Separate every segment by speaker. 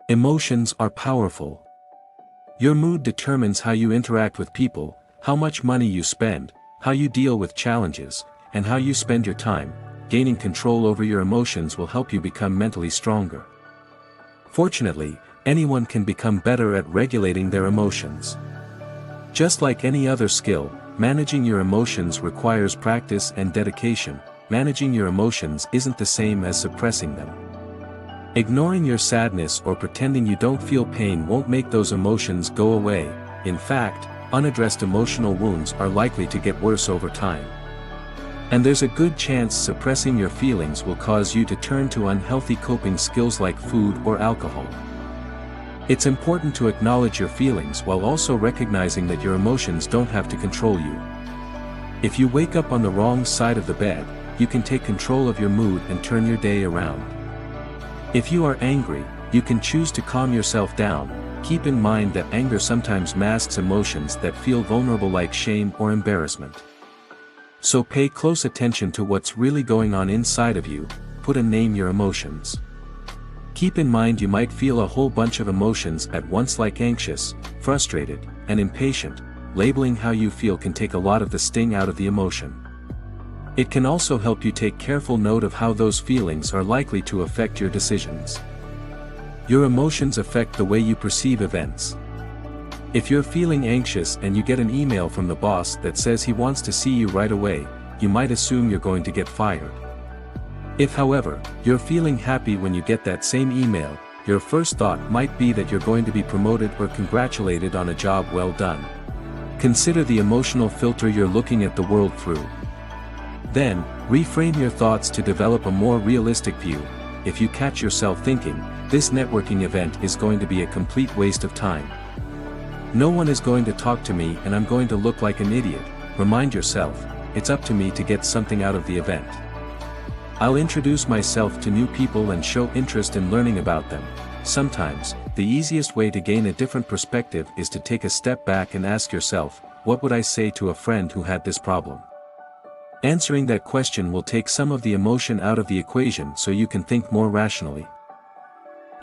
Speaker 1: Emotions are powerful. Your mood determines how you interact with people, how much money you spend, how you deal with challenges, and how you spend your time. Gaining control over your emotions will help you become mentally stronger. Fortunately, anyone can become better at regulating their emotions. Just like any other skill, managing your emotions requires practice and dedication. Managing your emotions isn't the same as suppressing them. Ignoring your sadness or pretending you don't feel pain won't make those emotions go away. In fact, unaddressed emotional wounds are likely to get worse over time. And there's a good chance suppressing your feelings will cause you to turn to unhealthy coping skills like food or alcohol. It's important to acknowledge your feelings while also recognizing that your emotions don't have to control you. If you wake up on the wrong side of the bed, you can take control of your mood and turn your day around. If you are angry, you can choose to calm yourself down. Keep in mind that anger sometimes masks emotions that feel vulnerable like shame or embarrassment. So pay close attention to what's really going on inside of you. Put a name your emotions. Keep in mind you might feel a whole bunch of emotions at once like anxious, frustrated, and impatient. Labeling how you feel can take a lot of the sting out of the emotion. It can also help you take careful note of how those feelings are likely to affect your decisions. Your emotions affect the way you perceive events. If you're feeling anxious and you get an email from the boss that says he wants to see you right away, you might assume you're going to get fired. If, however, you're feeling happy when you get that same email, your first thought might be that you're going to be promoted or congratulated on a job well done. Consider the emotional filter you're looking at the world through. Then, reframe your thoughts to develop a more realistic view. If you catch yourself thinking, "This networking event is going to be a complete waste of time. No one is going to talk to me and I'm going to look like an idiot," remind yourself, "It's up to me to get something out of the event. I'll introduce myself to new people and show interest in learning about them." Sometimes, the easiest way to gain a different perspective is to take a step back and ask yourself, "What would I say to a friend who had this problem?" Answering that question will take some of the emotion out of the equation so you can think more rationally.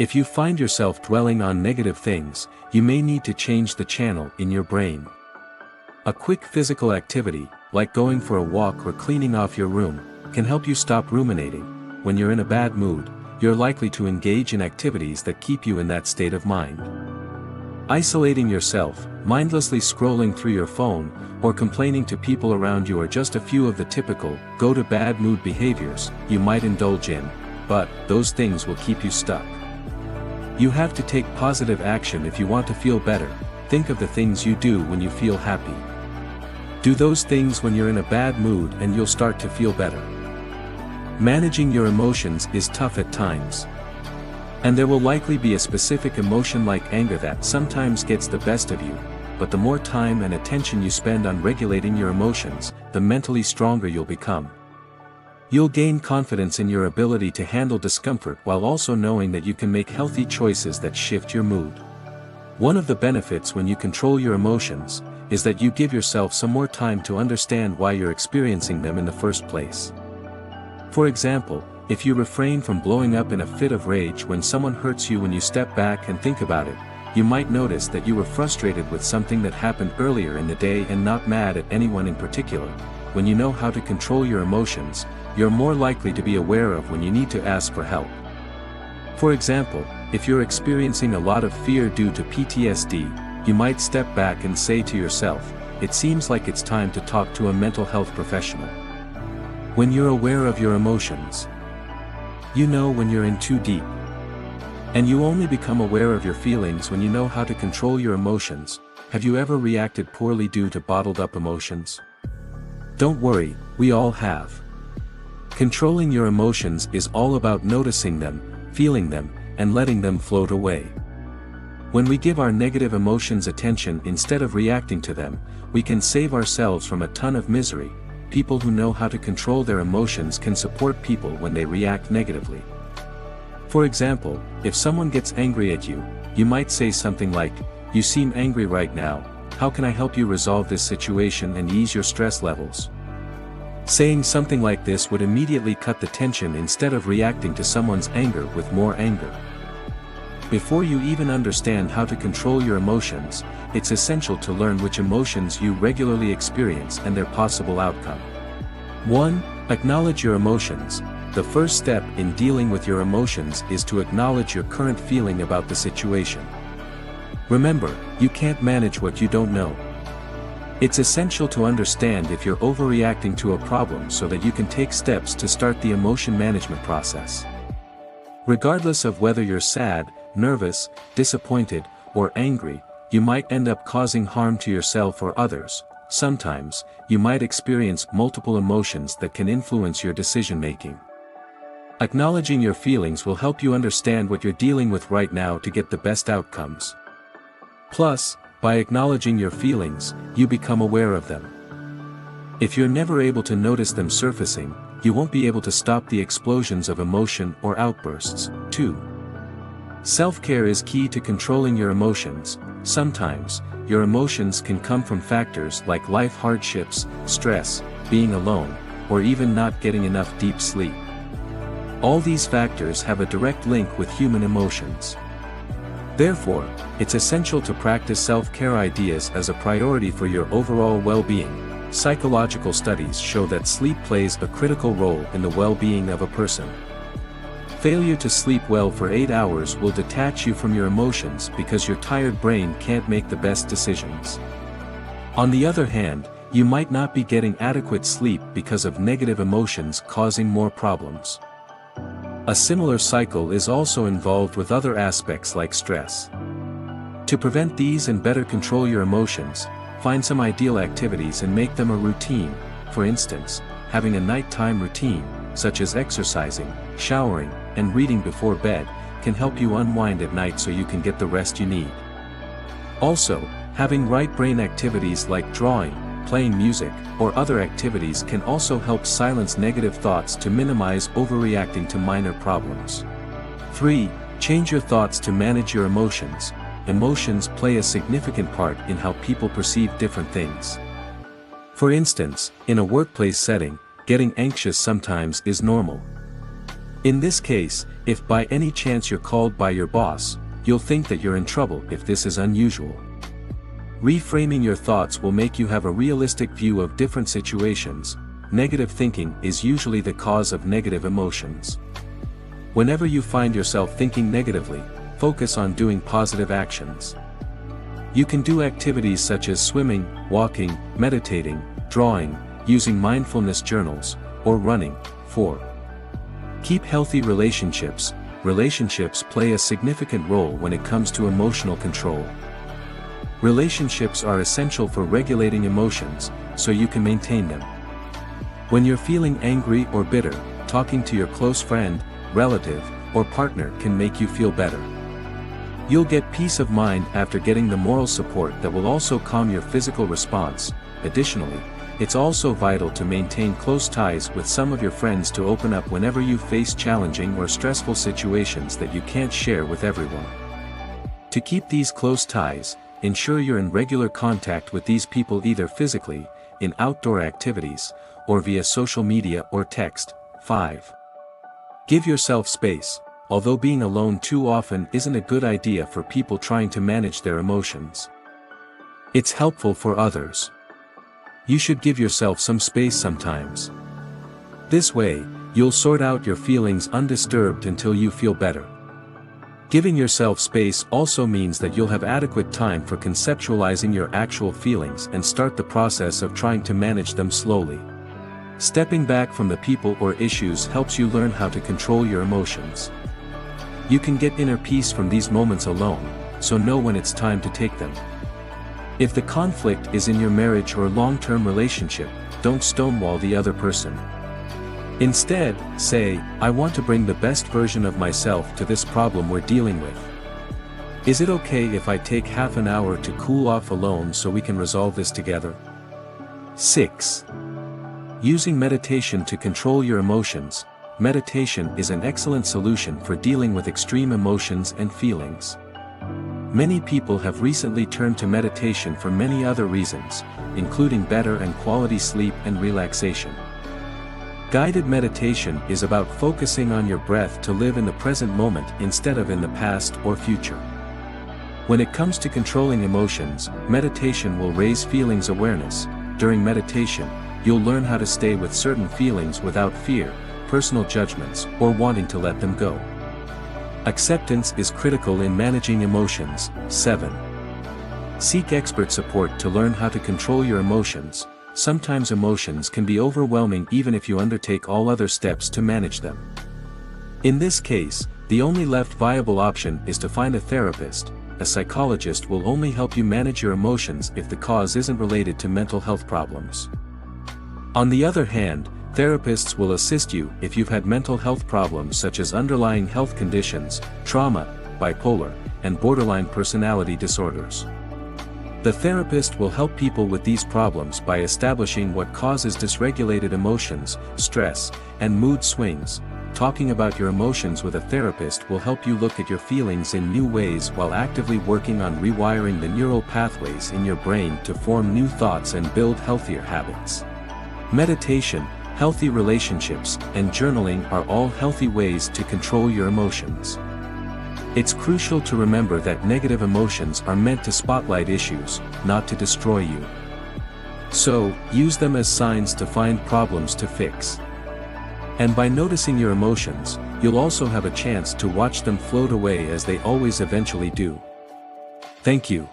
Speaker 1: If you find yourself dwelling on negative things, you may need to change the channel in your brain. A quick physical activity, like going for a walk or cleaning off your room, can help you stop ruminating. When you're in a bad mood, you're likely to engage in activities that keep you in that state of mind. Isolating yourself, mindlessly scrolling through your phone, or complaining to people around you are just a few of the typical, go-to-bad mood behaviors you might indulge in, but those things will keep you stuck. You have to take positive action if you want to feel better. Think of the things you do when you feel happy. Do those things when you're in a bad mood and you'll start to feel better. Managing your emotions is tough at times. And there will likely be a specific emotion like anger that sometimes gets the best of you, but the more time and attention you spend on regulating your emotions, the mentally stronger you'll become. You'll gain confidence in your ability to handle discomfort while also knowing that you can make healthy choices that shift your mood. One of the benefits when you control your emotions is that you give yourself some more time to understand why you're experiencing them in the first place. For example, if you refrain from blowing up in a fit of rage when someone hurts you, when you step back and think about it, you might notice that you were frustrated with something that happened earlier in the day and not mad at anyone in particular. When you know how to control your emotions, you're more likely to be aware of when you need to ask for help. For example, if you're experiencing a lot of fear due to PTSD, you might step back and say to yourself, "It seems like it's time to talk to a mental health professional." When you're aware of your emotions, you know when you're in too deep. And you only become aware of your feelings when you know how to control your emotions. Have you ever reacted poorly due to bottled up emotions? Don't worry, we all have. Controlling your emotions is all about noticing them, feeling them, and letting them float away. When we give our negative emotions attention instead of reacting to them, we can save ourselves from a ton of misery. People who know how to control their emotions can support people when they react negatively. For example, if someone gets angry at you, you might say something like, "You seem angry right now, how can I help you resolve this situation and ease your stress levels?" Saying something like this would immediately cut the tension instead of reacting to someone's anger with more anger. Before you even understand how to control your emotions, it's essential to learn which emotions you regularly experience and their possible outcome. 1. Acknowledge your emotions. The first step in dealing with your emotions is to acknowledge your current feeling about the situation. Remember, you can't manage what you don't know. It's essential to understand if you're overreacting to a problem so that you can take steps to start the emotion management process. Regardless of whether you're sad, nervous, disappointed, or angry, you might end up causing harm to yourself or others. Sometimes, you might experience multiple emotions that can influence your decision-making. Acknowledging your feelings will help you understand what you're dealing with right now to get the best outcomes. Plus, by acknowledging your feelings, you become aware of them. If you're never able to notice them surfacing, you won't be able to stop the explosions of emotion or outbursts. 2. Self-care is key to controlling your emotions. Sometimes, your emotions can come from factors like life hardships, stress, being alone, or even not getting enough deep sleep. All these factors have a direct link with human emotions. Therefore, it's essential to practice self-care ideas as a priority for your overall well-being. Psychological studies show that sleep plays a critical role in the well-being of a person. Failure to sleep well for 8 hours will detach you from your emotions because your tired brain can't make the best decisions. On the other hand, you might not be getting adequate sleep because of negative emotions causing more problems. A similar cycle is also involved with other aspects like stress. To prevent these and better control your emotions, find some ideal activities and make them a routine. For instance, having a nighttime routine, such as exercising, showering, and reading before bed, can help you unwind at night so you can get the rest you need. Also, having right brain activities like drawing, playing music, or other activities can also help silence negative thoughts to minimize overreacting to minor problems. 3. Change your thoughts to manage your emotions. Emotions play a significant part in how people perceive different things. For instance, in a workplace setting, getting anxious sometimes is normal. In this case, if by any chance you're called by your boss, you'll think that you're in trouble if this is unusual. Reframing your thoughts will make you have a realistic view of different situations. Negative thinking is usually the cause of negative emotions. Whenever you find yourself thinking negatively, focus on doing positive actions. You can do activities such as swimming, walking, meditating, drawing, using mindfulness journals, or running. 4. Keep healthy relationships. Relationships play a significant role when it comes to emotional control. Relationships are essential for regulating emotions, so you can maintain them. When you're feeling angry or bitter, talking to your close friend, relative, or partner can make you feel better. You'll get peace of mind after getting the moral support that will also calm your physical response. Additionally, it's also vital to maintain close ties with some of your friends to open up whenever you face challenging or stressful situations that you can't share with everyone. To keep these close ties, ensure you're in regular contact with these people either physically, in outdoor activities, or via social media or text. 5. Give yourself space. Although being alone too often isn't a good idea for people trying to manage their emotions, it's helpful for others. You should give yourself some space sometimes. This way, you'll sort out your feelings undisturbed until you feel better. Giving yourself space also means that you'll have adequate time for conceptualizing your actual feelings and start the process of trying to manage them slowly. Stepping back from the people or issues helps you learn how to control your emotions. You can get inner peace from these moments alone, so know when it's time to take them. If the conflict is in your marriage or long-term relationship, don't stonewall the other person. Instead, say, "I want to bring the best version of myself to this problem we're dealing with. Is it okay if I take half an hour to cool off alone so we can resolve this together?" 6. Using meditation to control your emotions. Meditation is an excellent solution for dealing with extreme emotions and feelings. Many people have recently turned to meditation for many other reasons, including better and quality sleep and relaxation. Guided meditation is about focusing on your breath to live in the present moment instead of in the past or future. When it comes to controlling emotions, meditation will raise feelings awareness. During meditation, you'll learn how to stay with certain feelings without fear, personal judgments, or wanting to let them go. Acceptance is critical in managing emotions. 7. Seek expert support to learn how to control your emotions. Sometimes emotions can be overwhelming even if you undertake all other steps to manage them. In this case, the only left viable option is to find a therapist. A psychologist will only help you manage your emotions if the cause isn't related to mental health problems. On the other hand, therapists will assist you if you've had mental health problems such as underlying health conditions, trauma, bipolar, and borderline personality disorders. The therapist will help people with these problems by establishing what causes dysregulated emotions, stress, and mood swings. Talking about your emotions with a therapist will help you look at your feelings in new ways while actively working on rewiring the neural pathways in your brain to form new thoughts and build healthier habits. Meditation, healthy relationships, and journaling are all healthy ways to control your emotions. It's crucial to remember that negative emotions are meant to spotlight issues, not to destroy you. So, use them as signs to find problems to fix. And by noticing your emotions, you'll also have a chance to watch them float away as they always eventually do. Thank you.